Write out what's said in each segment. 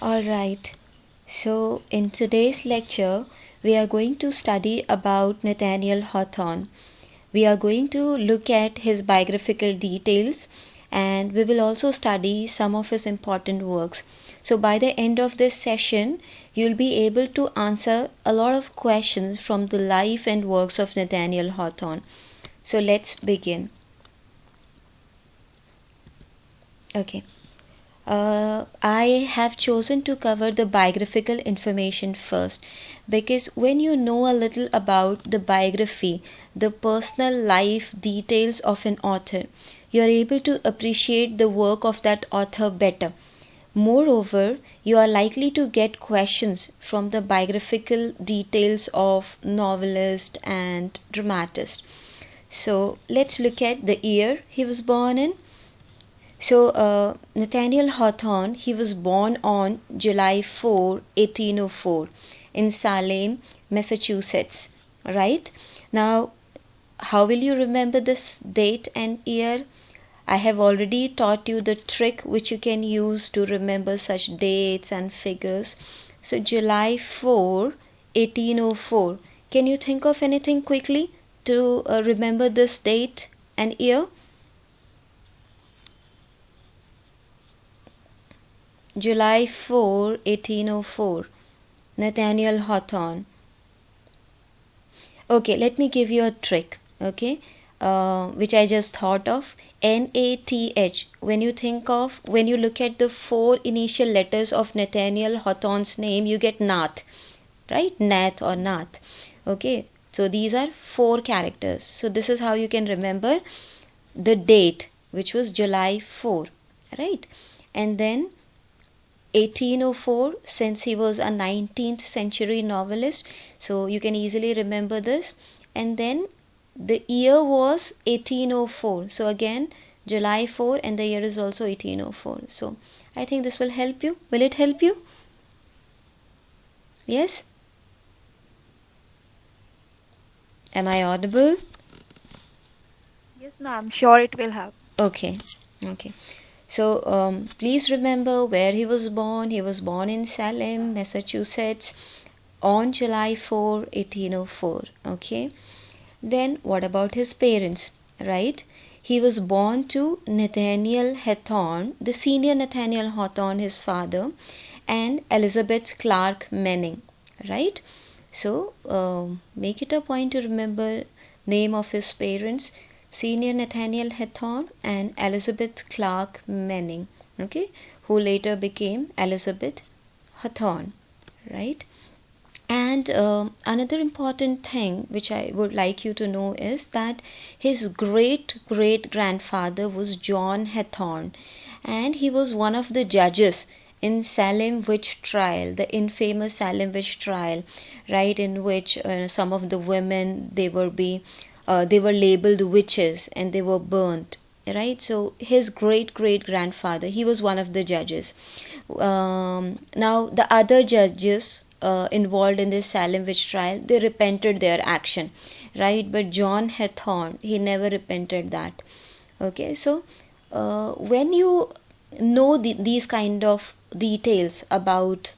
Alright, so in today's lecture, we are going to study about Nathaniel Hawthorne. We are going to look at his biographical details and we will also study some of his important works. So by the end of this session, you'll be able to answer a lot of questions from the life and works of Nathaniel Hawthorne. So let's begin. Okay. I have chosen to cover the biographical information first because when you know a little about the biography, the personal life details of an author, you are able to appreciate the work of that author better. Moreover, you are likely to get questions from the biographical details of novelist and dramatist. So let's look at the year he was born in. So, Nathaniel Hawthorne, he was born on July 4, 1804 in Salem, Massachusetts, right? Now, how will you remember this date and year? I have already taught you the trick which you can use to remember such dates and figures. So, July 4, 1804. Can you think of anything quickly to remember this date and year? July 4, 1804. Nathaniel Hawthorne. Okay, let me give you a trick, okay, which I just thought of. Nath. When you look at the four initial letters of Nathaniel Hawthorne's name, you get Nath, right? Nath or Nath. Okay, so these are four characters. So this is how you can remember the date, which was July 4, right? And then 1804, since he was a 19th century novelist, so you can easily remember this. And then the year was 1804, so again July 4 and the year is also 1804. So I think this will help you. Will it help you? Yes? Am I audible? Yes, ma'am. Sure, it will help. Okay. So please remember where he was born. He was born in Salem, Massachusetts on July 4, 1804. Okay. Then what about his parents, right? He was born to Nathaniel Hawthorne, the senior Nathaniel Hawthorne, his father, and Elizabeth Clark Manning, right? So make it a point to remember name of his parents. Senior Nathaniel Hawthorne and Elizabeth Clark Manning, okay, who later became Elizabeth Hawthorne, right? And another important thing which I would like you to know is that his great grandfather was John Hawthorne, and he was one of the judges in Salem witch trial, the infamous Salem witch trial, right, in which some of the women they were labeled witches and they were burnt, right? So his great grandfather, he was one of the judges. Now the other judges involved in this Salem witch trial, they repented their action, right? But John Hawthorne, he never repented that. Okay, so when you know these kind of details about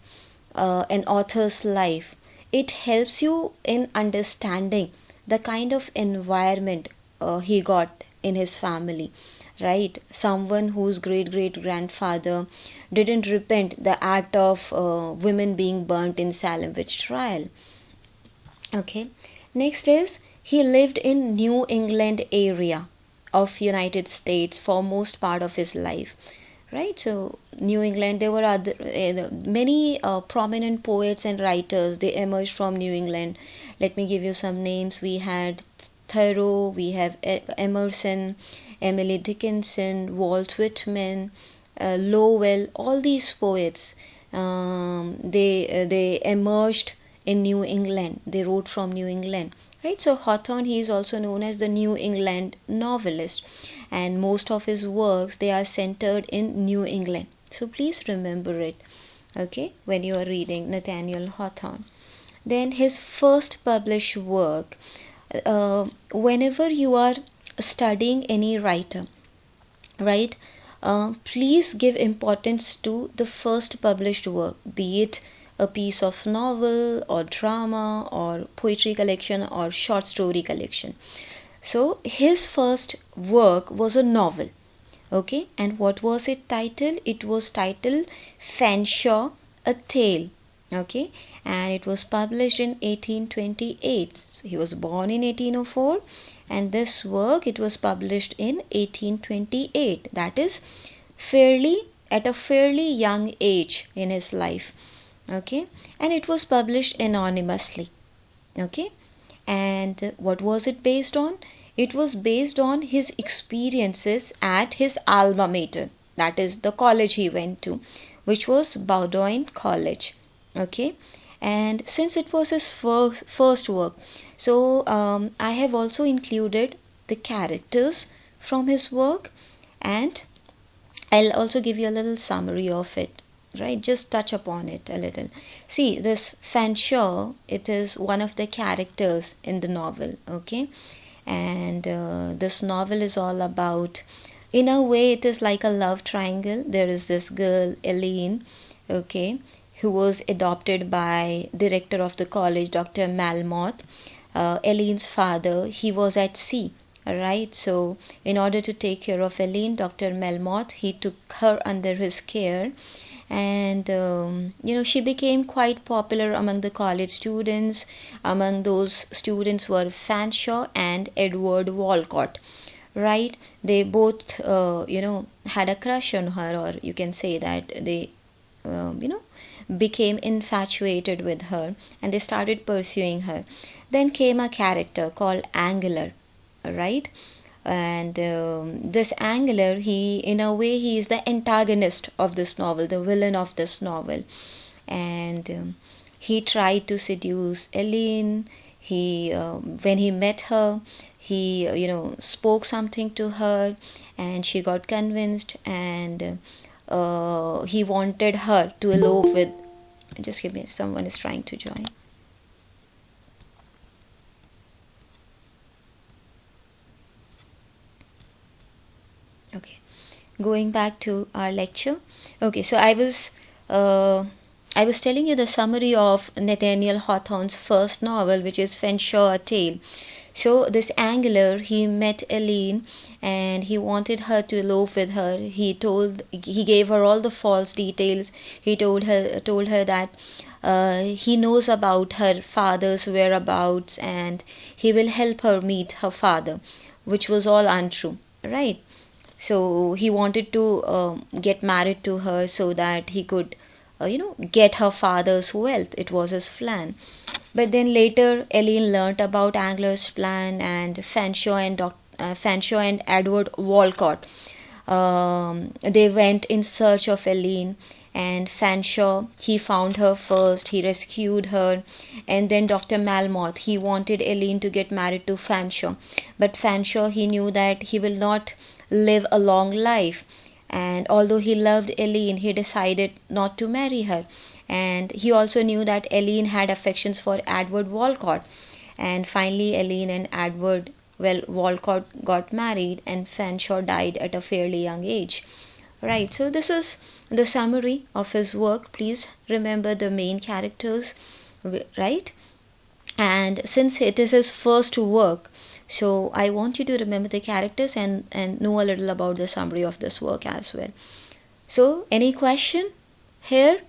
an author's life, it helps you in understanding the kind of environment he got in his family, right? Someone whose great grandfather didn't repent the act of women being burnt in Salem witch trial. Okay, next is he lived in New England area of United States for most part of his life, right? So New England, there were many prominent poets and writers, they emerged from New England. Let me give you some names. We had Thoreau, we have Emerson, Emily Dickinson, Walt Whitman, Lowell. All these poets, they emerged in New England. They wrote from New England, right? So Hawthorne, he is also known as the New England novelist, and most of his works, they are centered in New England. So please remember it, okay, when you are reading Nathaniel Hawthorne. Then his first published work, whenever you are studying any writer, right, please give importance to the first published work, be it a piece of novel or drama or poetry collection or short story collection. So his first work was a novel. Okay, and what was it titled? It was titled Fanshawe, a Tale. Okay, and it was published in 1828. So he was born in 1804, and this work, it was published in 1828. That is at a fairly young age in his life. Okay, and it was published anonymously. Okay, and what was it based on? It was based on his experiences at his alma mater, that is the college he went to, which was Bowdoin College. Okay, and since it was his first work, so I have also included the characters from his work, and I'll also give you a little summary of it, right? Just touch upon it a little. See, this Fanshawe, it is one of the characters in the novel. Okay, and this novel is all about, in a way it is like a love triangle. There is this girl Eileen, okay, who was adopted by director of the college, Dr. Malmoth. Eileen's father, he was at sea, right? So in order to take care of Eileen, Dr. Malmoth, he took her under his care, and she became quite popular among the college students. Among those students were Fanshawe and Edward Walcott, right? They both had a crush on her, or you can say that they became infatuated with her, and they started pursuing her. Then came a character called Angler, right? And this Angler, he, in a way, he is the antagonist of this novel, the villain of this novel. And he tried to seduce Eileen. He when he met her, he spoke something to her, and she got convinced, and he wanted her to elope with, just give me, someone is trying to join. Okay, going back to our lecture. Okay, so I was telling you the summary of Nathaniel Hawthorne's first novel, which is Fanshawe, a Tale. So this Angler, he met Eileen, and he wanted her to elope with her. He gave her all the false details. He told her that he knows about her father's whereabouts, and he will help her meet her father, which was all untrue, right? So he wanted to get married to her so that he could get her father's wealth. It was his plan. But then later Eileen learnt about Angler's plan, and Fanshawe and Edward Walcott, they went in search of Eileen. And Fanshawe, he found her first, he rescued her, and then Dr. Malmoth, he wanted Eileen to get married to Fanshawe. But Fanshawe, he knew that he will not live a long life, and although he loved Eileen, he decided not to marry her. And he also knew that Eileen had affections for Edward Walcott. And finally Eileen and Edward, well, Walcott got married, and Fanshawe died at a fairly young age, right? So this is the summary of his work. Please remember the main characters, right? And since it is his first work, so I want you to remember the characters and know a little about the summary of this work as well. So any question here?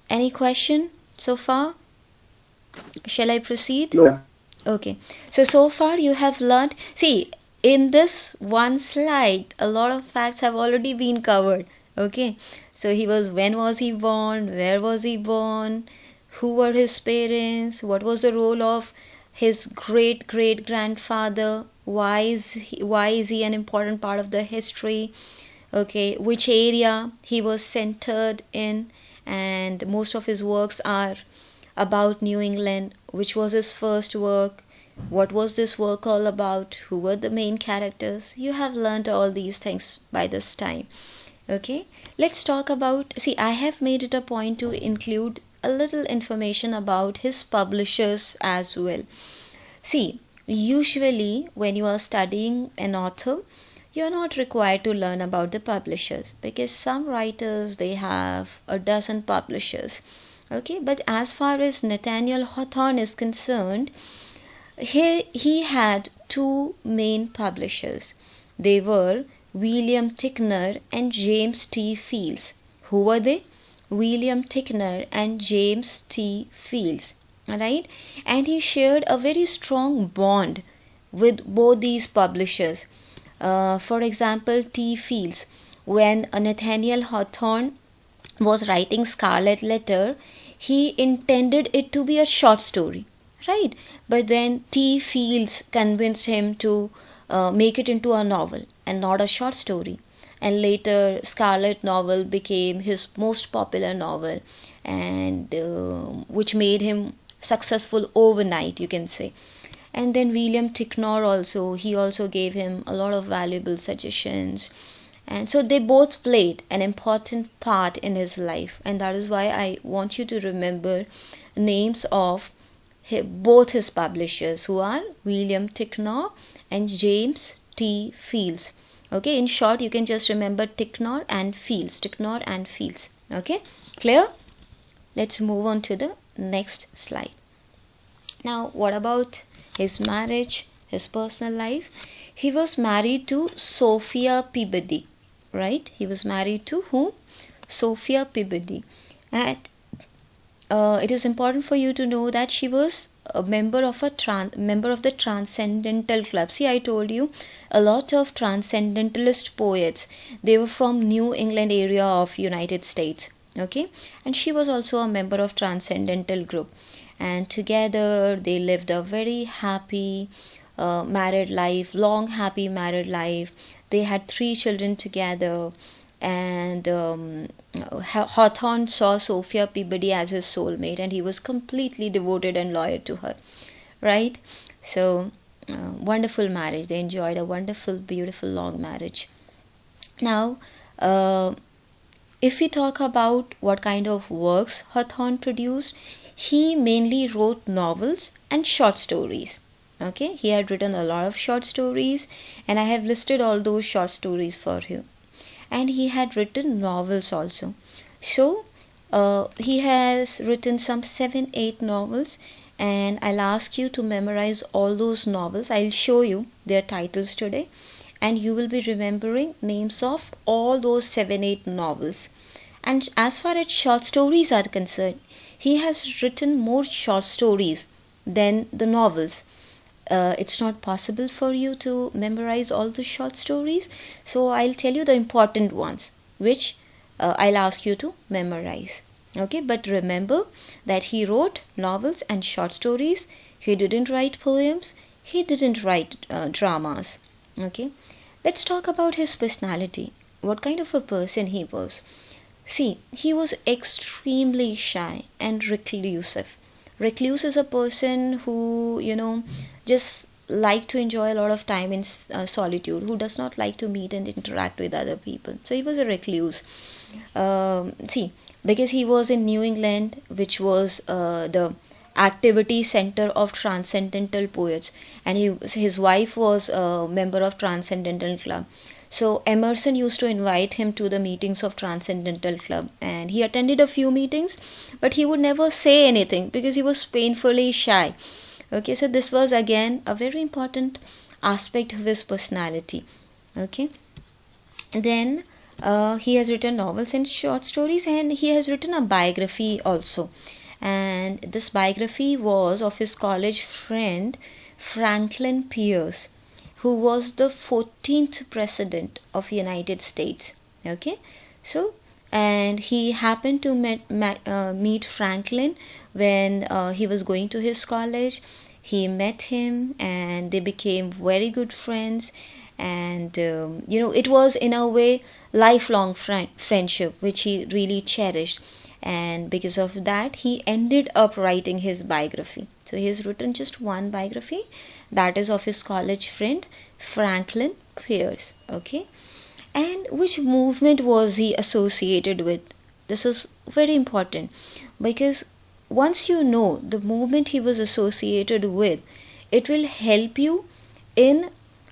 Any question so far? Shall I proceed? No. Okay. So far you have learned. See, in this one slide, a lot of facts have already been covered. Okay. So when was he born? Where was he born? Who were his parents? What was the role of his great great grandfather? Why is he an important part of the history? Okay, which area he was centered in? And most of his works are about New England. Which was his first work? What was this work all about? Who were the main characters? You have learned all these things by this time. Okay, let's talk about, see, I have made it a point to include a little information about his publishers as well. See, usually when you are studying an author, you're not required to learn about the publishers, because some writers, they have a dozen publishers. Okay, but as far as Nathaniel Hawthorne is concerned, he had two main publishers. They were William Tickner and James T. Fields. Who were they? William Tickner and James T. Fields. Alright? And he shared a very strong bond with both these publishers. For example, T. Fields, when Nathaniel Hawthorne was writing Scarlet Letter, he intended it to be a short story, right? But then T. Fields convinced him to make it into a novel and not a short story. And later, Scarlet novel became his most popular novel, and which made him successful overnight, you can say. And then William Tickner also, he also gave him a lot of valuable suggestions. And so they both played an important part in his life, and that is why I want you to remember names of both his publishers, who are William Tickner and James T. Fields. Okay, in short, you can just remember Tickner and Fields. Tickner and Fields. Okay, clear? Let's move on to the next slide. Now, what about his marriage, his personal life? He was married to Sophia Peabody, right? He was married to whom? Sophia Peabody. And it is important for you to know that she was a member of the Transcendental Club. See, I told you a lot of transcendentalist poets, they were from New England area of United States. Okay, and she was also a member of Transcendental group, and together they lived a very happy married life, long happy married life. They had 3 children together, and Hawthorne saw Sophia Peabody as his soulmate, and he was completely devoted and loyal to her, right? So wonderful marriage. They enjoyed a wonderful, beautiful, long marriage. Now, if we talk about what kind of works Hawthorne produced, he mainly wrote novels and short stories. Okay, he had written a lot of short stories, and I have listed all those short stories for you. And he had written novels also. So he has written some 7-8 novels, and I'll ask you to memorize all those novels. I'll show you their titles today, and you will be remembering names of all those 7-8 novels. And as far as short stories are concerned, he has written more short stories than the novels. It's not possible for you to memorize all the short stories, so I'll tell you the important ones, which I'll ask you to memorize. Okay, but remember that he wrote novels and short stories. He didn't write poems, he didn't write dramas. Okay, let's talk about his personality, what kind of a person he was. See, he was extremely shy and reclusive. Recluse is a person who, just like to enjoy a lot of time in solitude, who does not like to meet and interact with other people. So he was a recluse. See, because he was in New England, which was the activity center of transcendental poets, and his wife was a member of Transcendental Club. So Emerson used to invite him to the meetings of Transcendental Club, and he attended a few meetings, but he would never say anything because he was painfully shy. Okay, so this was again a very important aspect of his personality. Okay, and then he has written novels and short stories, and he has written a biography also. And this biography was of his college friend Franklin Pierce, who was the 14th president of United States. Okay, so and he happened to meet Franklin when he was going to his college. He met him, and they became very good friends, and it was in a way lifelong friendship which he really cherished, and because of that he ended up writing his biography. So he has written just one biography, that is of his college friend Franklin Pierce. Okay, and which movement was he associated with? This is very important, because once you know the movement he was associated with, it will help you in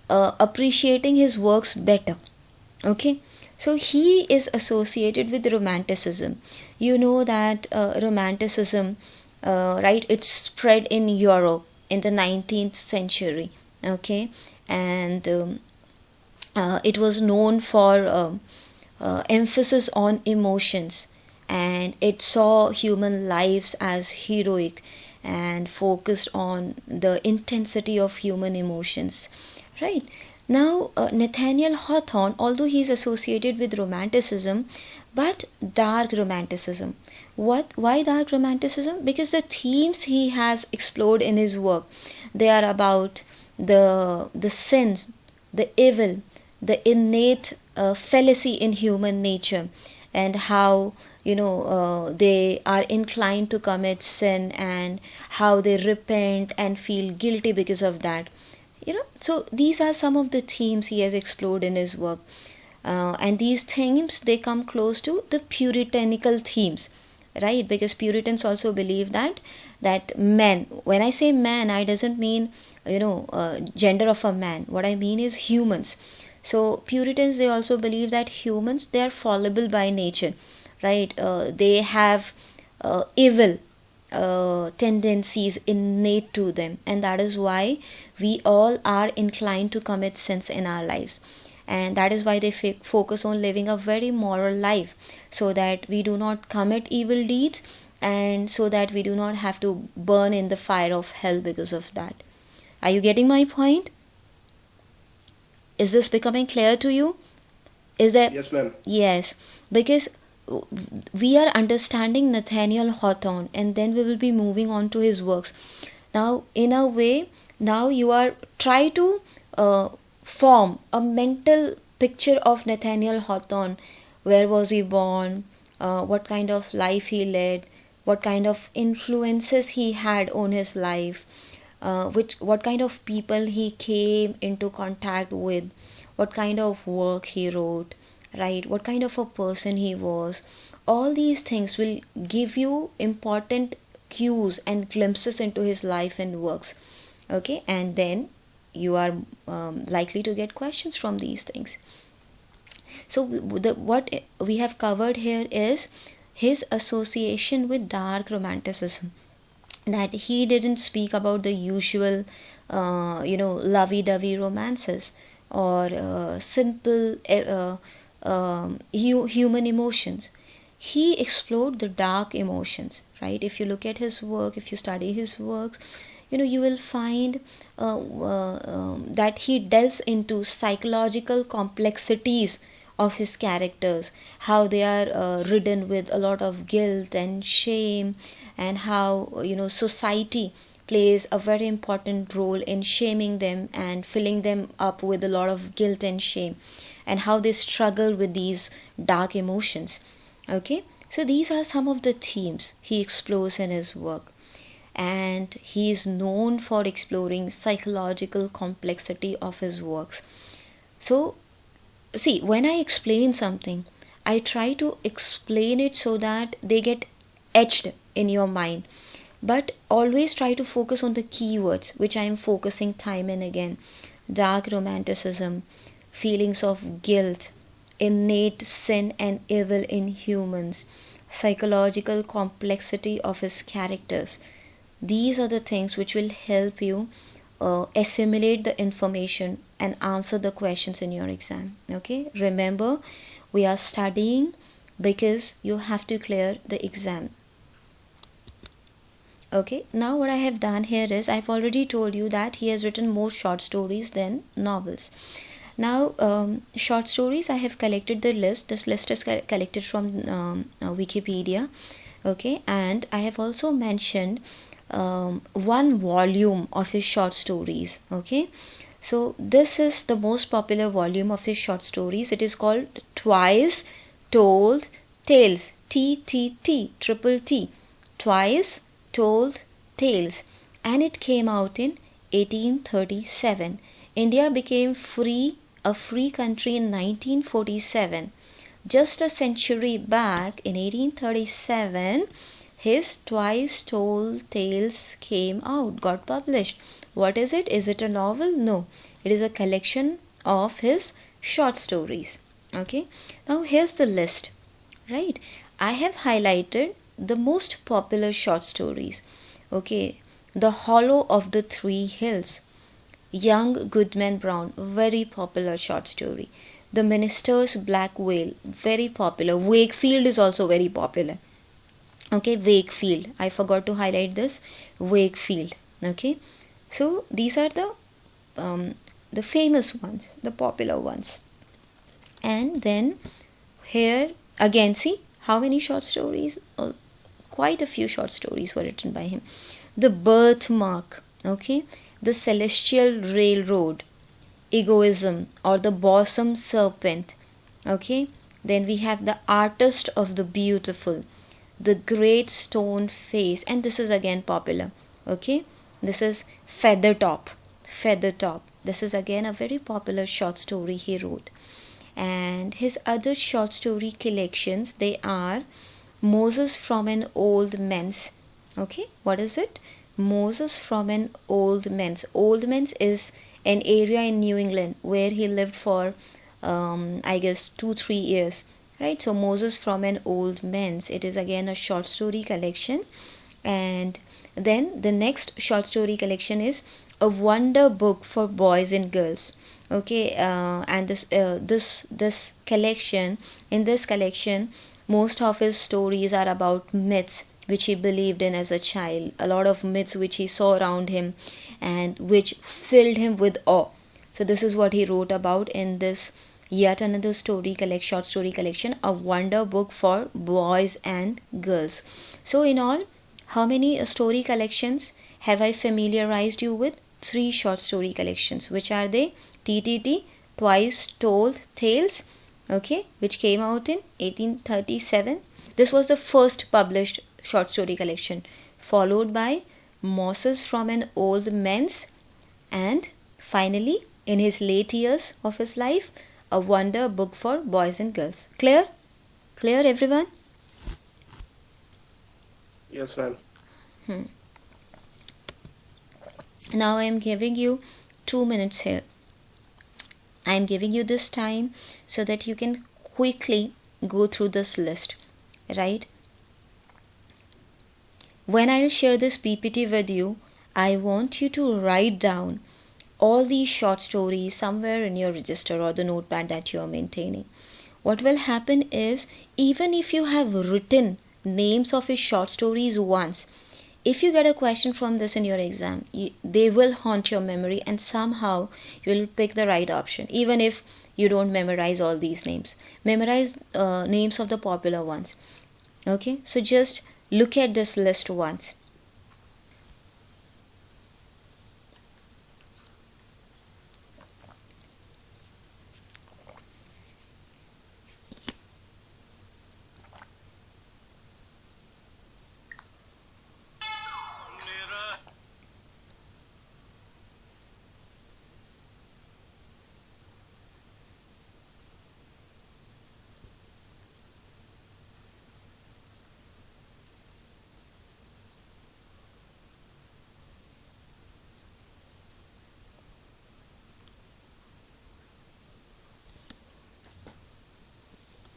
appreciating his works better. Okay, so he is associated with Romanticism. You know that Romanticism, right, it spread in Europe in the 19th century. Okay, and it was known for emphasis on emotions, and it saw human lives as heroic and focused on the intensity of human emotions, right? Now, Nathaniel Hawthorne, although he is associated with Romanticism, but dark Romanticism. What? Why dark Romanticism? Because the themes he has explored in his work, they are about the sins, the evil, the innate fallacy in human nature, and how they are inclined to commit sin, and how they repent and feel guilty because of that. So these are some of the themes he has explored in his work, and these themes, they come close to the puritanical themes, right? Because Puritans also believe that men, when I say man, I doesn't mean gender of a man. What I mean is humans. So Puritans, they also believe that humans, they are fallible by nature, right? They have evil tendencies innate to them, and that is why we all are inclined to commit sins in our lives. And that is why they focus on living a very moral life, so that we do not commit evil deeds, and so that we do not have to burn in the fire of hell because of that. Are you getting my point? Is this becoming clear to you? Is there? Yes, ma'am. Yes, because we are understanding Nathaniel Hawthorne, and then we will be moving on to his works. Now, in a way, now you are try to form a mental picture of Nathaniel Hawthorne. Where was he born? What kind of life he led? What kind of influences he had on his life? What kind of people he came into contact with? What kind of work he wrote? Right? What kind of a person he was? All these things will give you important cues and glimpses into his life and works. Okay, and then you are likely to get questions from these things. So what we have covered here is his association with dark Romanticism, that he didn't speak about the usual lovey-dovey romances, or simple human emotions. He explored the dark emotions, right? If you look at his work, if you study his works, you will find that he delves into psychological complexities of his characters, how they are ridden with a lot of guilt and shame, and how society plays a very important role in shaming them and filling them up with a lot of guilt and shame, and how they struggle with these dark emotions. Okay, so these are some of the themes he explores in his work, and he is known for exploring psychological complexity of his works. So see, when I explain something, I try to explain it so that they get etched in your mind, but always try to focus on the keywords which I am focusing time and again: dark Romanticism, feelings of guilt, innate sin and evil in humans, psychological complexity of his characters. These are the things which will help you assimilate the information and answer the questions in your exam. Okay, remember, we are studying because you have to clear the exam. Okay, now what I have done here is, I've already told you that he has written more short stories than novels. Now, short stories, I have collected the list. This list is collected from Wikipedia. Okay, and I have also mentioned one volume of his short stories. Okay, so this is the most popular volume of his short stories. It is called Twice Told Tales. Triple T. Twice Told Tales, and it came out in 1837. India became a free country in 1947. Just a century back, in 1837, his Twice Told Tales came out, got published. What is it? Is it a novel? No. It is a collection of his short stories. Okay, now here's the list, right? I have highlighted the most popular short stories. Okay, The Hollow of the Three Hills, Young Goodman Brown, very popular short story. The Minister's Black Whale, very popular. Wakefield is also very popular. Okay, Wakefield, I forgot to highlight this. Wakefield. Okay, so these are um, the famous ones, the popular ones. And then here again, see how many short stories, quite a few short stories were written by him. The Birthmark, okay, The Celestial Railroad, Egoism, or The Bosom Serpent, okay. Then we have The Artist of the Beautiful, The Great Stone Face, and this is again popular, okay. This is Feathertop. Feathertop, this is again a very popular short story he wrote. And his other short story collections, they are Moses from an Old Man's. Okay, what is it? Moses from an Old Man's. Old Man's is an area in New England where he lived for I guess 2-3 years, right? So Moses from an Old Man's, it is again a short story collection. And then the next short story collection is A Wonder Book for Boys and Girls. Okay, and this collection, in this collection, most of his stories are about myths which he believed in as a child, a lot of myths which he saw around him and which filled him with awe. So this is what he wrote about in this yet another short story collection, A Wonder Book for Boys and Girls. So in all, how many story collections have I familiarized you with? 3 short story collections. Which are they? TTT, Twice Told Tales, okay, which came out in 1837. This was the first published short story collection, followed by Moses from an Old Man's, and finally, in his late years of his life, A Wonder Book for Boys and Girls. Clear? Clear, everyone? Yes, ma'am. Now I am giving you 2 minutes here. I am giving you this time so that you can quickly go through this list, right? When I'll share this PPT with you, I want you to write down all these short stories somewhere in your register or the notepad that you are maintaining. What will happen is, even if you have written names of his short stories once, if you get a question from this in your exam, they will haunt your memory and somehow you will pick the right option, even if you don't memorize all these names. Memorize names of the popular ones. Okay, so just look at this list once.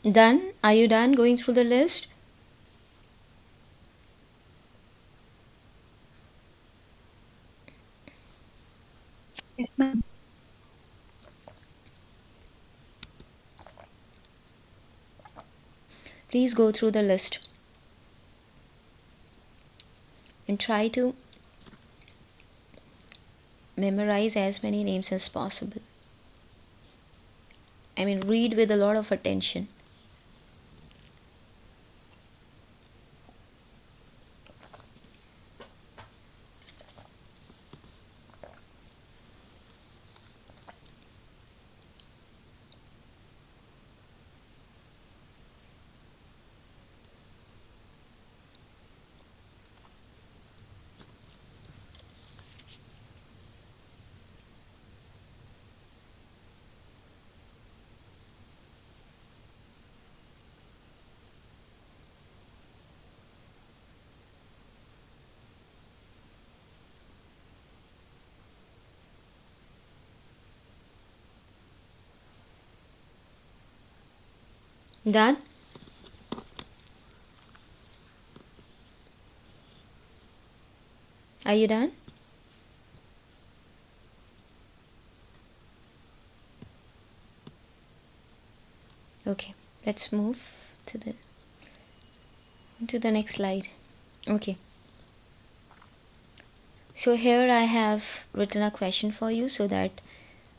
Done? Are you done going through the list? Yes, ma'am. Please go through the list and try to memorize as many names as possible. I mean, read with a lot of attention. Done? Are you done? Okay, let's move to the next slide. Okay. So here I have written a question for you so that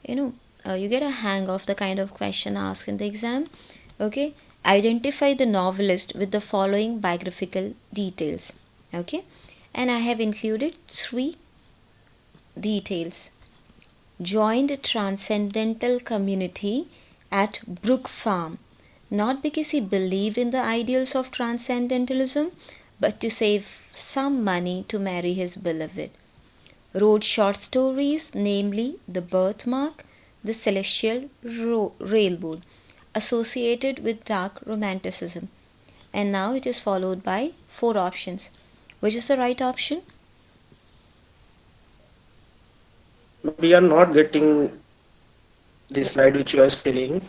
you get a hang of the kind of question asked in the exam. Okay, identify the novelist with the following biographical details. Okay, and I have included 3 details. Joined a transcendental community at Brook Farm, not because he believed in the ideals of transcendentalism, but to save some money to marry his beloved. Wrote short stories, namely The Birthmark, The Celestial Railroad, associated with dark romanticism. And now it is followed by 4 options. Which is the right option? We are not getting the slide which you are screening.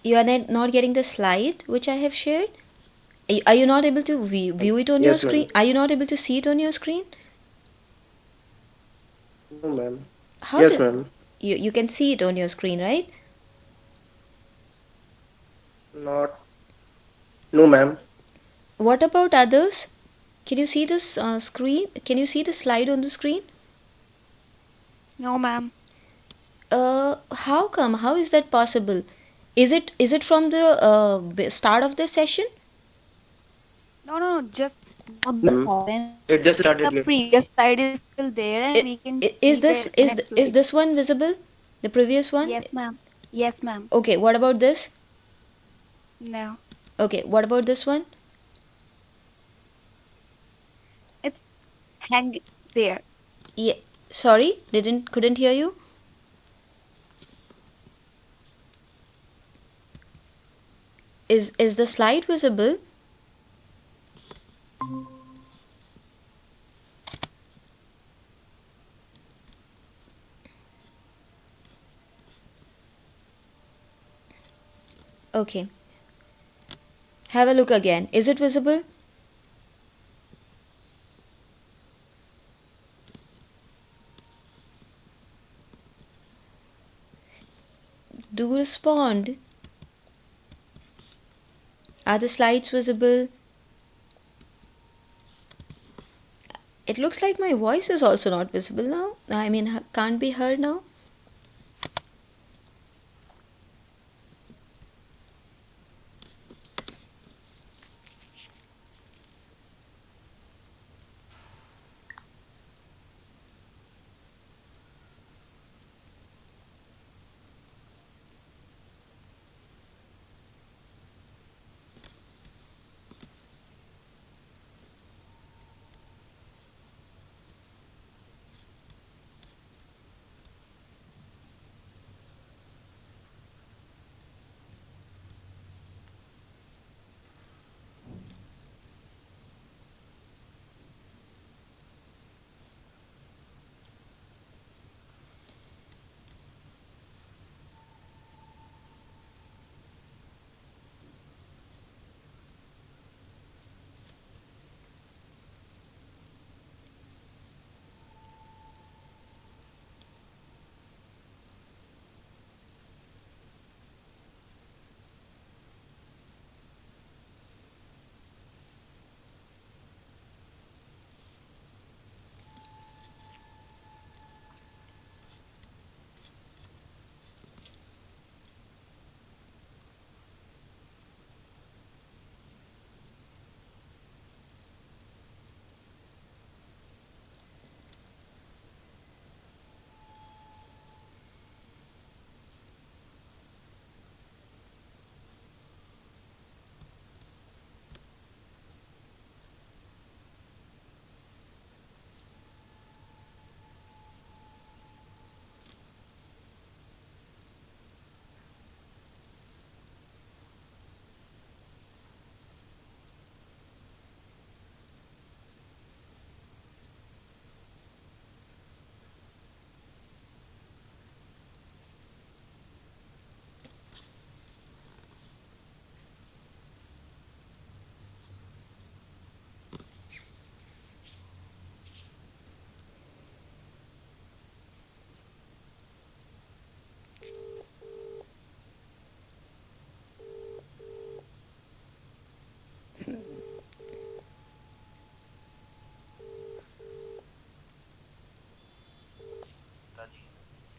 You are not getting the slide which I have shared? Are you not able to view it on your Yes, ma'am. screen? Are you not able to see it on your screen? No, ma'am. How Yes, do ma'am. you can see it on your screen, right? Not. No, ma'am. What about others? Can you see this screen? Can you see the slide on the screen? No, ma'am. How come? How is that possible? Is it from the start of the session? No, just Ma'am. when It just started. the previous slide is still there and we can Is see this the next is slide. this one visible? The previous one? Yes, ma'am. Yes, ma'am. Okay, what about this? No. Okay, what about this one? It's hang there. Yeah, sorry, couldn't hear you. Is the slide visible? Okay. Have a look again. Is it visible? Do respond. Are the slides visible? It looks like my voice is also not visible now. I mean, can't be heard now.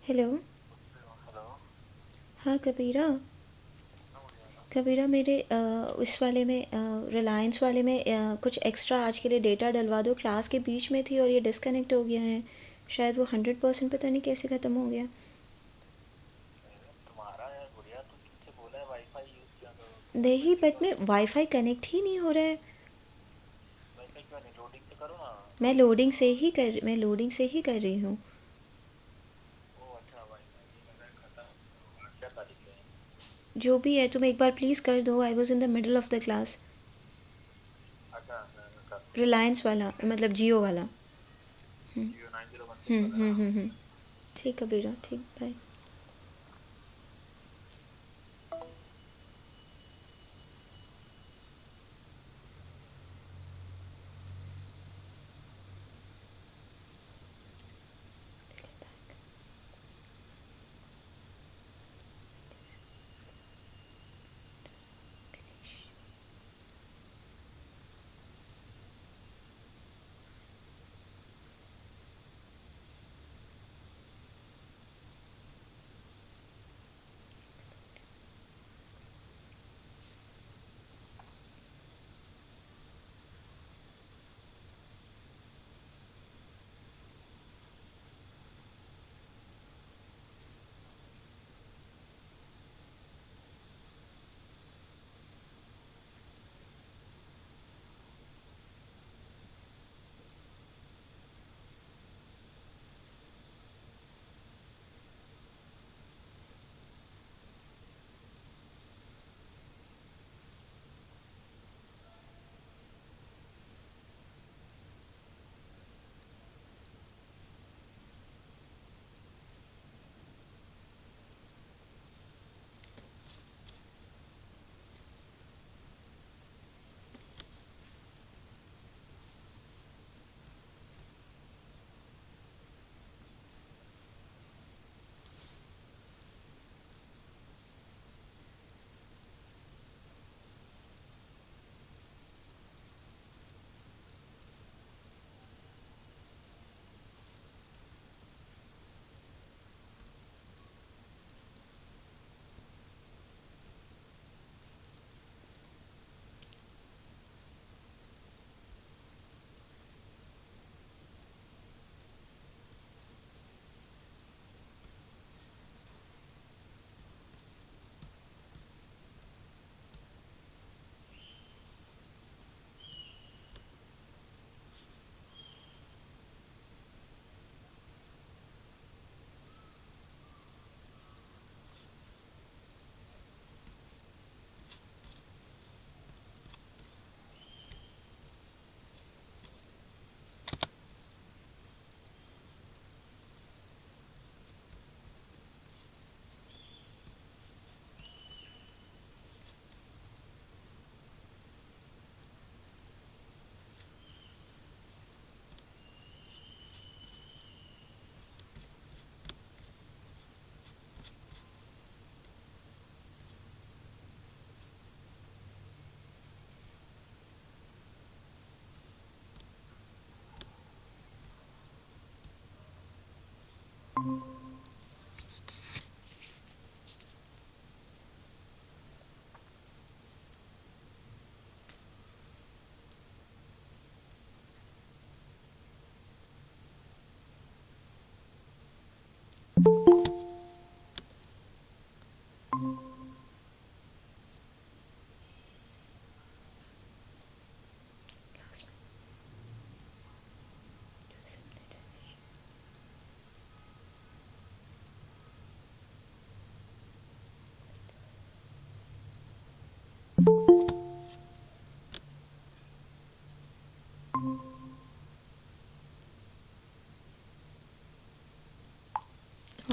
Hello. हाँ कबीरा, कबीरा मेरे उस वाले में रिलायंस वाले में कुछ extra आज के लिए डेटा डलवा दो। क्लास के बीच में थी और ये डिस्कनेक्ट हो गया है। शायद वो 100% पता नहीं कैसे ख़त्म हो गया। नहीं बट मैं वाईफाई कनेक्ट ही नहीं हो रहा है। मैं लोडिंग से ही कर रही हूँ। जो भी है तुम एक बार प्लीज़ कर दो। I was in the middle of the class. Reliance वाला मतलब जियो वाला। ठीक कबीरा, ठीक, bye.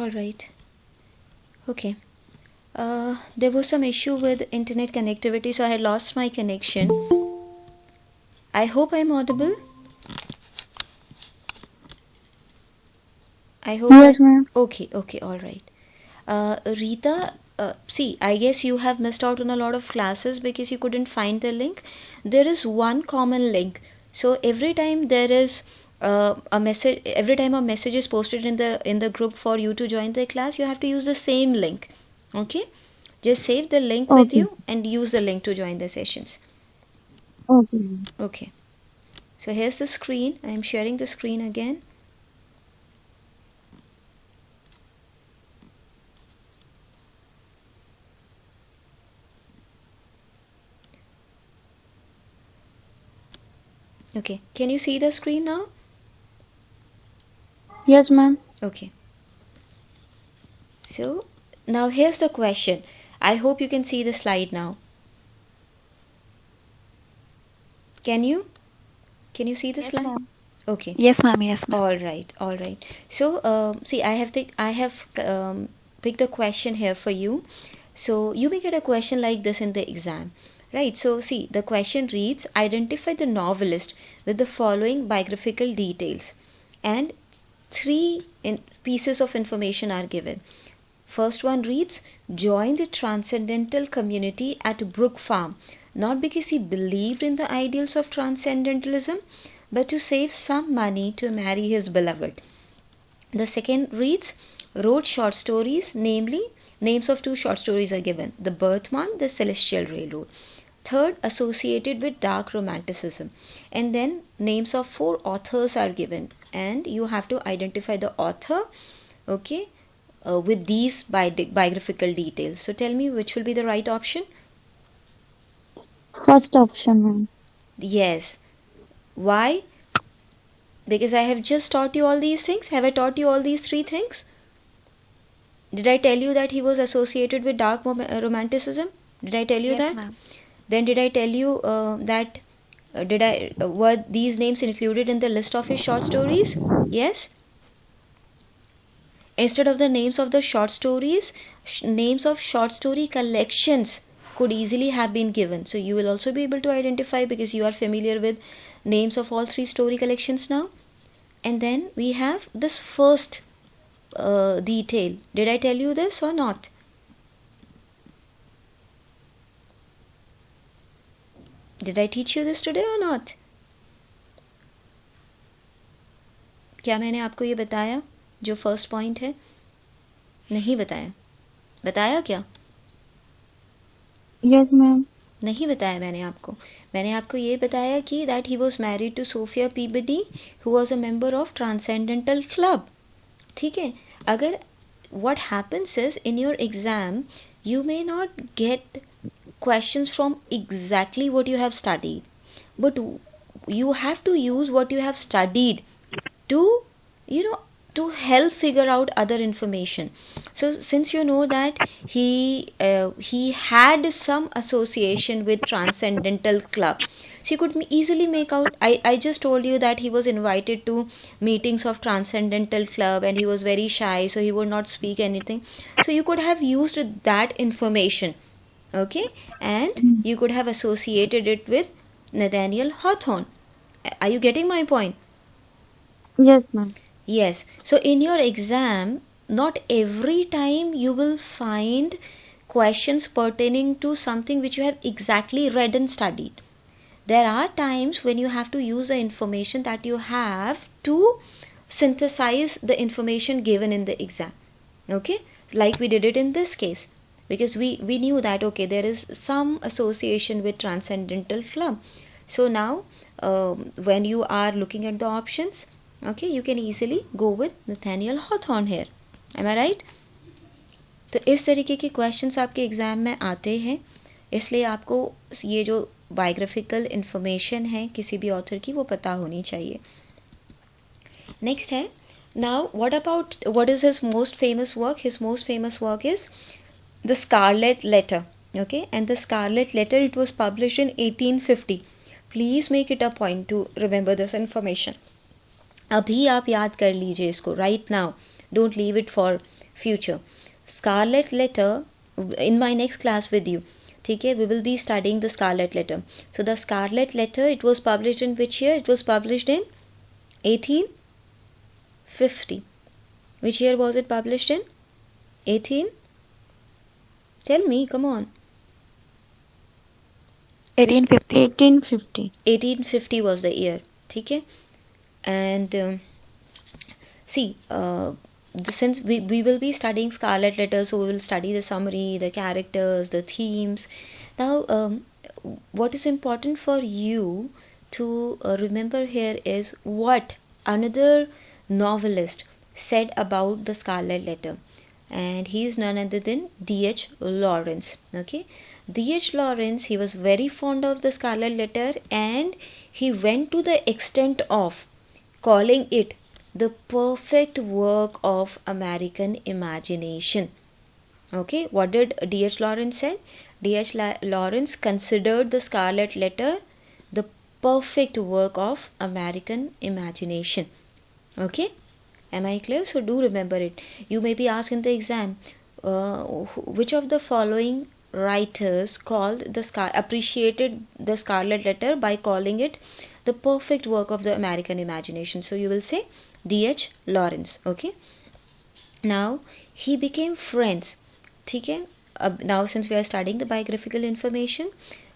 All right. Okay. There was some issue with internet connectivity, so I had lost my connection. I hope I'm audible. I hope. Yes, ma'am. Okay, all right. Rita, see, I guess you have missed out on a lot of classes because you couldn't find the link. There is one common link. So every time there is a message every time a message is posted in the group for you to join the class, you have to use the same link. Okay, just save the link with Okay. you and use the link to join the sessions. Okay, ma'am. Okay, so here's the screen. I am sharing the screen again. Okay, can you see the screen now? Yes, ma'am. Okay, so now here's the question. I hope you can see the slide now. Can you see the Yes, slide? ma'am. Okay. Yes, ma'am. Yes, ma'am. All right, all right. So, see, I have picked a question here for you. So you may get a question like this in the exam, right? So see, the question reads: Identify the novelist with the following biographical details, and three pieces of information are given. First one reads: Joined the transcendental community at Brook Farm, not because he believed in the ideals of transcendentalism, but to save some money to marry his beloved. The second reads: Wrote short stories, namely, names of two short stories are given: The Birthmark, The Celestial Railroad. Third, associated with dark romanticism. And then names of four authors are given, and you have to identify the author, okay, with these biographical details. So tell me which will be the right option? First option, ma'am. Yes. Why? Because I have just taught you all these things. Have I taught you all these three things? Did I tell you that he was associated with dark romanticism? Did I tell you Yes, that? ma'am. Then did I tell you that were these names included in the list of his short stories? Yes. Instead of the names of the short stories, names of short story collections could easily have been given. So you will also be able to identify because you are familiar with names of all three story collections now. And then we have this first detail. Did I tell you this or not? Did I teach you this today or not? क्या मैंने आपको ये बताया जो first point है? नहीं बताया? बताया क्या? Yes, ma'am. नहीं बताया मैंने आपको ये बताया कि that he was married to Sophia Peabody who was a member of transcendental club. ठीक है, अगर what happens is in your exam you may not get questions from exactly what you have studied, but you have to use what you have studied to to help figure out other information. So since you know that he had some association with transcendental club, so you could easily make out. I just told you that he was invited to meetings of transcendental club and he was very shy, so he would not speak anything. So you could have used that information, okay, and you could have associated it with Nathaniel Hawthorne. Are you getting my point? Yes, ma'am. Yes. So in your exam, not every time you will find questions pertaining to something which you have exactly read and studied. There are times when you have to use the information that you have to synthesize the information given in the exam. Okay? Like we did it in this case. Because we knew that, okay, there is some association with Transcendental Club. So now, when you are looking at the options, okay, you can easily go with Nathaniel Hawthorne here. Am I right? तो इस तरीके के questions आपके exam में आते हैं, इसलिए आपको ये जो बायोग्राफिकल इन्फॉर्मेशन है किसी भी ऑथर की वो पता होनी चाहिए. नेक्स्ट है, now what is his most famous work? His most famous work is The Scarlet Letter. Okay, and The Scarlet Letter, it was published in 1850. Please make it a point to remember this information. अभी आप याद कर लीजिए इसको right now. Don't leave it for future. Scarlet Letter, in my next class with you, ठीक है, we will be studying the Scarlet Letter. So the Scarlet Letter, it was published in which year? It was published in 1850. Which year was it published in? 18? Tell me, come on. 1850. 1850. 1850 was the year. ठीक है. And see, since we will be studying Scarlet Letter, so we will study the summary, the characters, the themes. Now, what is important for you to remember here is what another novelist said about the Scarlet Letter, and he is none other than D.H. Lawrence. Okay, D.H. Lawrence, he was very fond of the Scarlet Letter, and he went to the extent of calling it the perfect work of American imagination. Okay, what did D.H. Lawrence say? D.H. Lawrence considered the Scarlet Letter the perfect work of American imagination. Okay, am I clear? So do remember it. You may be asked in the exam, which of the following writers appreciated the Scarlet Letter by calling it the perfect work of the American imagination? So you will say D.H. Lawrence. Okay, now he became friends. Okay, now since we are studying the biographical information,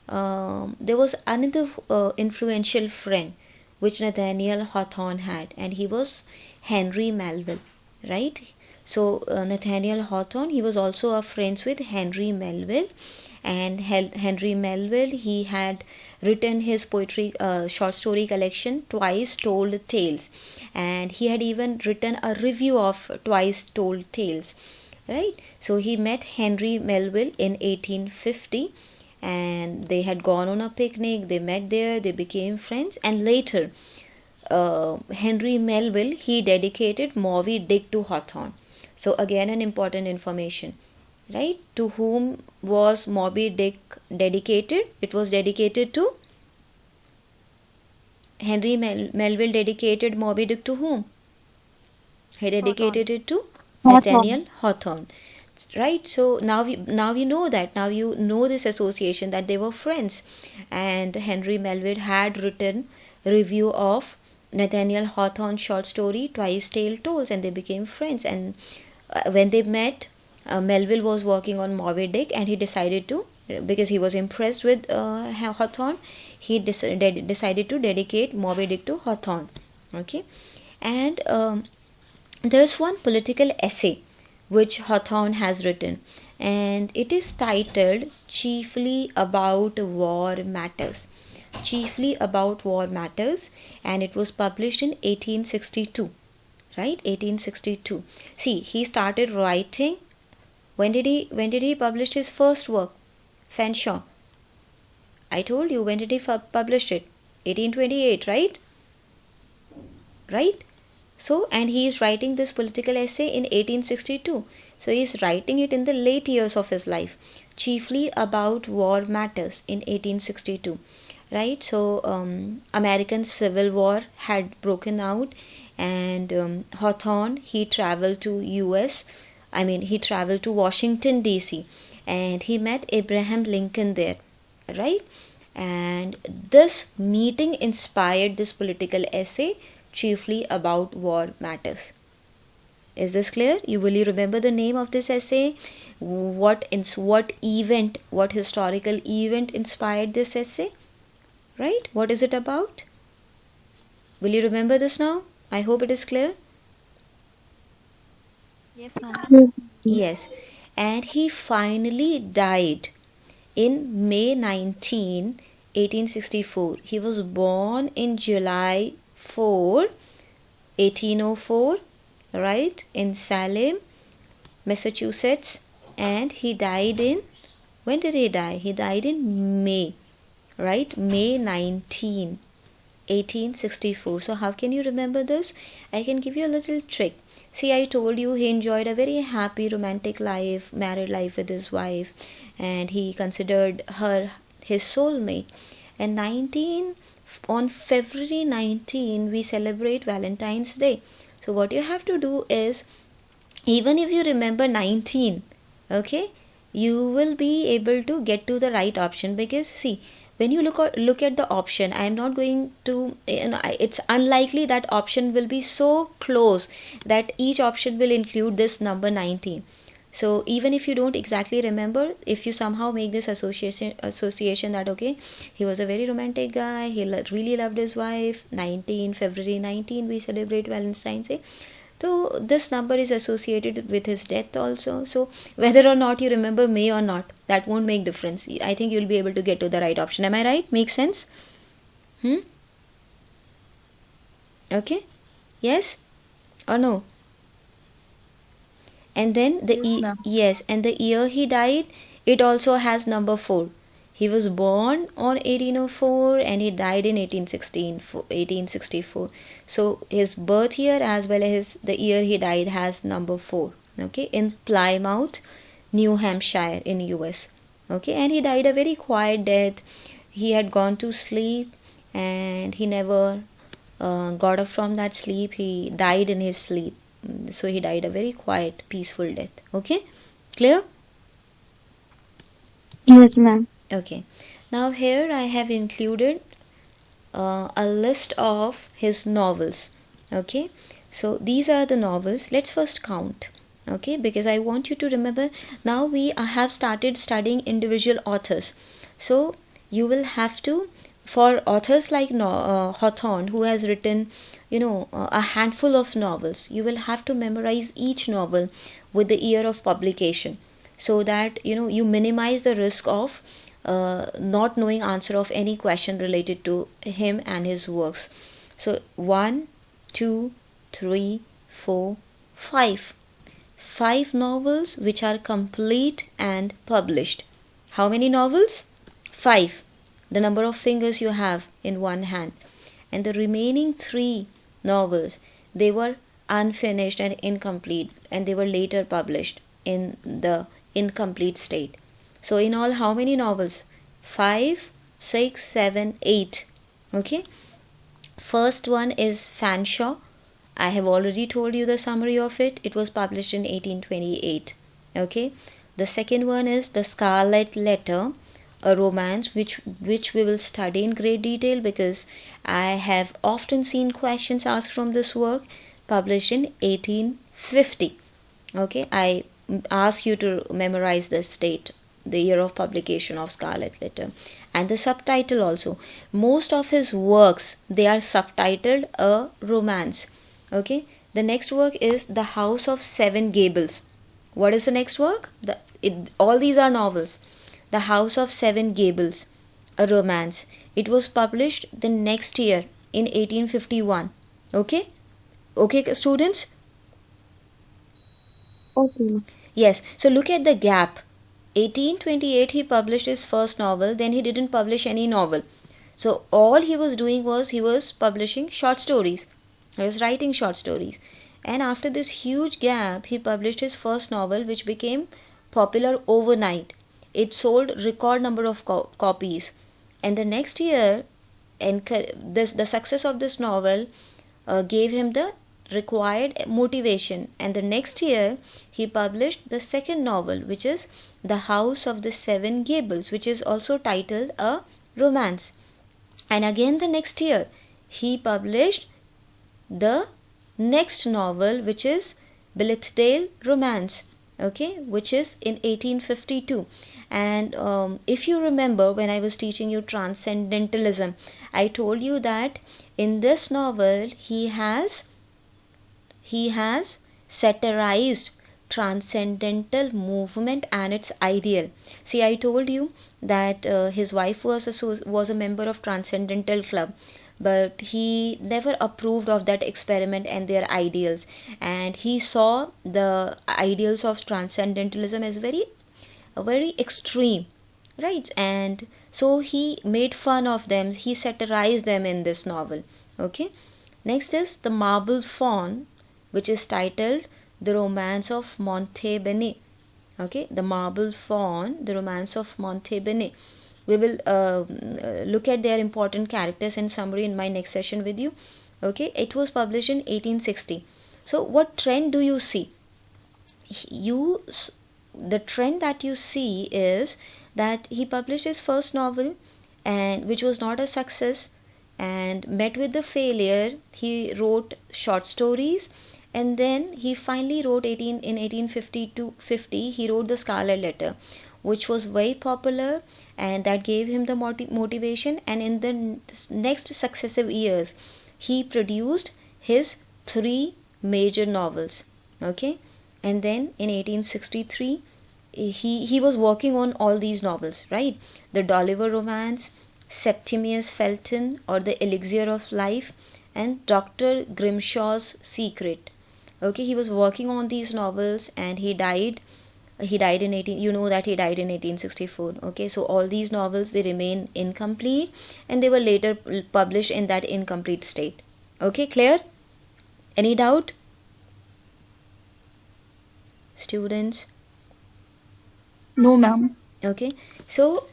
there was another influential friend which Nathaniel Hawthorne had, and he was Henry Melville, right? So Nathaniel Hawthorne, he was also friends with Henry Melville, and Henry Melville, he had written his poetry short story collection Twice Told Tales, and he had even written a review of Twice Told Tales, right? So he met Henry Melville in 1850, and they had gone on a picnic, they met there, they became friends, and later Henry Melville, he dedicated Moby Dick to Hawthorne. So again an important information, right? To whom was Moby Dick dedicated? It was dedicated to Henry Melville. Dedicated Moby Dick to whom? He dedicated it to Nathaniel Hawthorne, right? So now we know that, now you know this association, that they were friends, and Henry Melville had written review of Nathaniel Hawthorne's short story Twice Told, and they became friends. And when they met, Melville was working on Moby Dick, and he decided to, because he was impressed with Hawthorne, he decided to dedicate Moby Dick to Hawthorne. Okay, and there's one political essay which Hawthorne has written, and it is titled Chiefly About War Matters. Chiefly About War Matters, and it was published in 1862, right? 1862. See, he started writing. When did he publish his first work? Fanshawe. I told you, when did he publish it? 1828, right? Right? So, and he is writing this political essay in 1862. So he is writing it in the late years of his life. Chiefly About War Matters in 1862. Right? So American Civil War had broken out, and Hawthorne, he traveled to US. He traveled to Washington DC, and he met Abraham Lincoln there, right? And this meeting inspired this political essay, Chiefly About War Matters. Is this clear? Will you remember the name of this essay? What historical event inspired this essay? Right? What is it about? Will you remember this now? I hope it is clear. Yes, ma'am. Yes. And he finally died in May 19, 1864. He was born in July 4, 1804, right, in Salem, Massachusetts, and he died in, when did he die? He died in May, right, May 19, 1864. So how can you remember this? I can give you a little trick. See, I told you he enjoyed a very happy romantic life, married life with his wife, and he considered her his soulmate. And on February 19, we celebrate Valentine's Day. So what you have to do is, even if you remember 19, okay, you will be able to get to the right option, because see, when you look at the option, I am not going to, it's unlikely that option will be so close that each option will include this number 19. So even if you don't exactly remember, if you somehow make this association that okay, he was a very romantic guy, he really loved his wife, February 19 we celebrate Valentine's Day, so this number is associated with his death also. So whether or not you remember May or not, that won't make difference. I think you'll be able to get to the right option. Am I right? Makes sense? Okay? Yes or no? And then yes, and the year he died, it also has number 4. He was born on 1804 and he died in 1864. So his birth year as well as the year he died has number 4. Okay, in Plymouth, New Hampshire in US. Okay, and he died a very quiet death. He had gone to sleep and he never got up from that sleep. He died in his sleep. So he died a very quiet, peaceful death. Okay, clear? Yes, ma'am. Okay, now here I have included a list of his novels. Okay, so these are the novels. Let's first count. Okay, because I want you to remember, now we have started studying individual authors. So you will have to, for authors like Hawthorne, who has written a handful of novels, you will have to memorize each novel with the year of publication, so that you minimize the risk of not knowing answer of any question related to him and his works. So 1, 2, 3, 4, 5 novels which are complete and published. How many novels? 5. The number of fingers you have in one hand. And the remaining 3 novels, they were unfinished and incomplete, and they were later published in the incomplete state. So in all, how many novels? 5, 6, 7, 8. Okay. First one is Fanshawe. I have already told you the summary of it. It was published in 1828. Okay. The second one is The Scarlet Letter, a romance which we will study in great detail, because I have often seen questions asked from this work, published in 1850. Okay, I ask you to memorize this date, the year of publication of Scarlet Letter, and the subtitle also. Most of his works, they are subtitled a romance. Okay, the next work is The House of Seven Gables. What is the next work? All these are novels. The House of Seven Gables, a romance. It was published the next year in 1851. Okay? Okay, students? Okay. Yes. So look at the gap. 1828 he published his first novel, then he didn't publish any novel. So all he was doing was he was publishing short stories. He was writing short stories. And after this huge gap, he published his first novel, which became popular overnight. It sold record number of copies, and the next year, the success of this novel gave him the required motivation, and the next year he published the second novel, which is The House of the Seven Gables, which is also titled a romance. And again the next year he published the next novel, which is Billethdale Romance, okay, which is in 1852. And if you remember, when I was teaching you transcendentalism, I told you that in this novel he has satirized transcendental movement and its ideal. See, I told you that his wife was a member of Transcendental Club, but he never approved of that experiment and their ideals, and he saw the ideals of transcendentalism as very extreme, right? And so he made fun of them, he satirized them in this novel. Okay, next is The Marble Fawn, which is titled The Romance of Montaigne. Okay, The Marble Fawn, The Romance of Montaigne. We will look at their important characters and summary in my next session with you. Okay, it was published in 1860. So what trend do you see? The trend that you see is that he published his first novel, and which was not a success and met with the failure. He wrote short stories, And then he finally wrote 1850 he wrote the Scarlet Letter, which was very popular, and that gave him the motivation. And in the next successive years, he produced his 3 major novels. Okay, and then in 1863 he was working on all these novels, right? The Dolliver Romance, Septimius Felton, or The Elixir of Life, and Dr. Grimshaw's Secret. Okay, he was working on these novels, and he died in 18, you know that he died in 1864. Okay, so all these novels, they remain incomplete, and they were later published in that incomplete state. Okay, clear? Any doubt, students? No, ma'am. Okay, so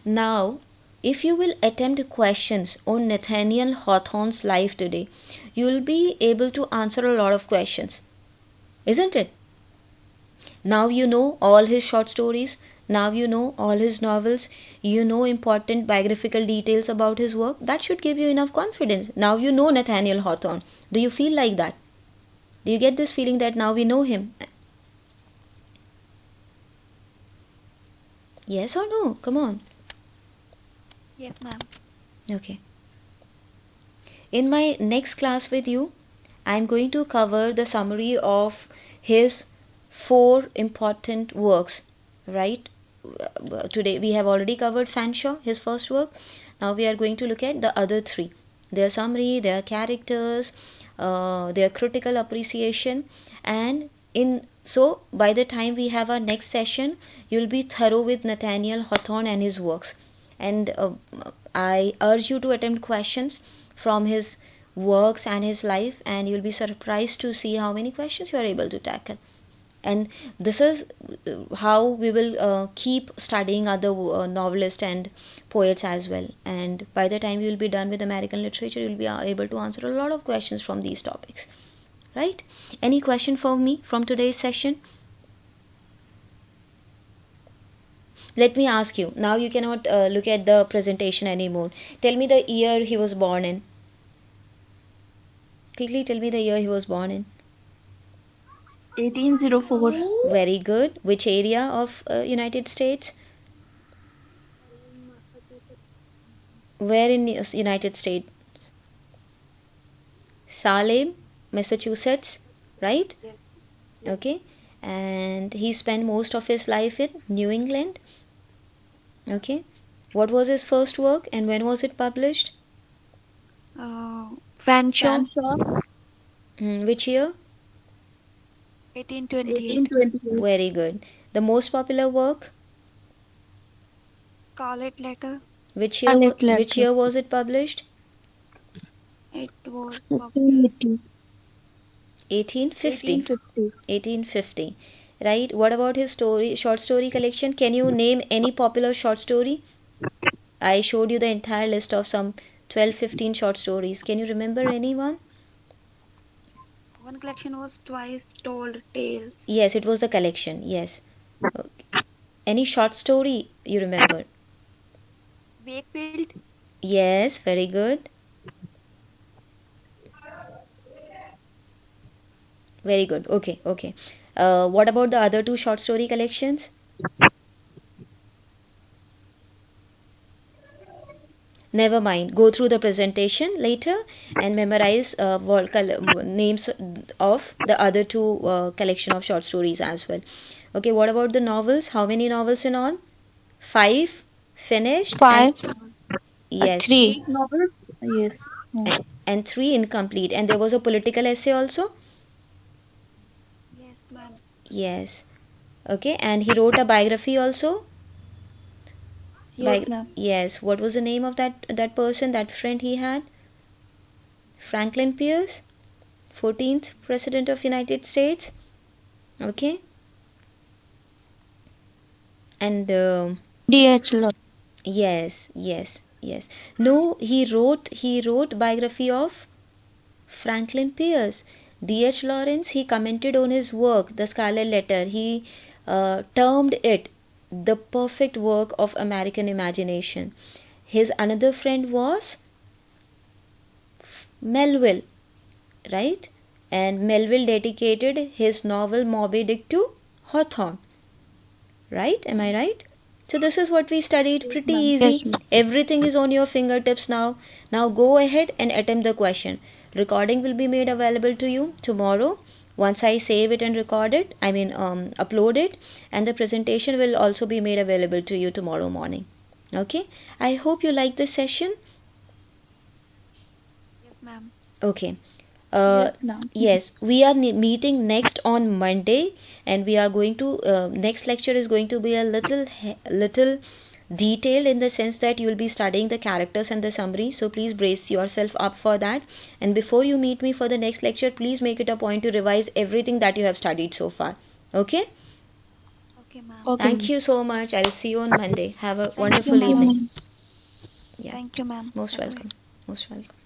now if you will attempt questions on Nathaniel Hawthorne's life today, you will be able to answer a lot of questions, isn't it? Now you know all his short stories, now you know all his novels, you know important biographical details about his work. That should give you enough confidence. Now you know Nathaniel Hawthorne. Do you feel like that? Do you get this feeling that now we know him? Yes or no? Come on. Yes, ma'am. Okay. In my next class with you, I am going to cover the summary of his 4 important works, right? Today we have already covered Fanshawe, his first work. Now we are going to look at the other 3. Their summary, their characters, their critical appreciation, and so by the time we have our next session, you'll be thorough with Nathaniel Hawthorne and his works. And I urge you to attempt questions from his works and his life, and you'll be surprised to see how many questions you are able to tackle. And this is how we will keep studying other novelists and poets as well. And by the time you will be done with American literature, you will be able to answer a lot of questions from these topics, right? Any question for me from today's session? Let me ask you, now you cannot look at the presentation anymore. Tell me the year he was born in. Quickly tell me the year he was born in. 1804. Very good. Which area of United States? Where in United States? Salem, Massachusetts, right? Okay. And he spent most of his life in New England. Okay. What was his first work and when was it published? Fanshawe, Which year? 1828. 1828. Very good. The most popular work? Scarlet Letter, Which year? Scarlet Letter. Which year was it published? it was 1880. 1850. 1850. 1850. Right. What about his short story collection? Can you name any popular short story? I showed you the entire list of some 12-15 short stories. Can you remember anyone? one collection was Twice Told Tales. Yes, it was the collection. Yes. Okay. Any short story you remember? Wakefield, Yes, very good. Very good. Okay, okay. What about the other 2 short story collections? Never mind. Go through the presentation later and memorize names of the other 2 collection of short stories as well. Okay, what about the novels? How many novels in all? 5 finished? 5. Yes. 3. Novels? Yes. And 3 incomplete. And there was a political essay also? yes, ma'am. Yes. Okay, and he wrote a biography also? Yes, ma'am. Yes. What was the name of that person, that friend he had? Franklin Pierce, 14th President of United States. Okay. And D.H. Lawrence. yes, yes, yes. No, he wrote biography of Franklin Pierce. D.H. Lawrence, he commented on his work, The Scarlet Letter. He termed it the perfect work of American imagination. His another friend was Melville, right? and Melville dedicated his novel Moby Dick to Hawthorne. Right? Am I right? So this is what we studied. Pretty ma'am. easy. Yes, ma'am. Everything is on your fingertips now. Now go ahead and attempt the question. Recording will be made available to you tomorrow. Once I save it and record it, upload it, and the presentation will also be made available to you tomorrow morning. Okay? I hope you like this session. Yes, ma'am. Okay. Yes, ma'am. Yes, we are meeting next on Monday, and we are going to next lecture is going to be a little detailed, in the sense that you will be studying the characters and the summary. So please brace yourself up for that. And before you meet me for the next lecture, please make it a point to revise everything that you have studied so far. Okay? Okay, ma'am. Okay. Thank you so much. I'll see you on Monday. Have a you, wonderful ma'am. evening. Yeah. Thank you, ma'am. Most Bye-bye. welcome. Most welcome.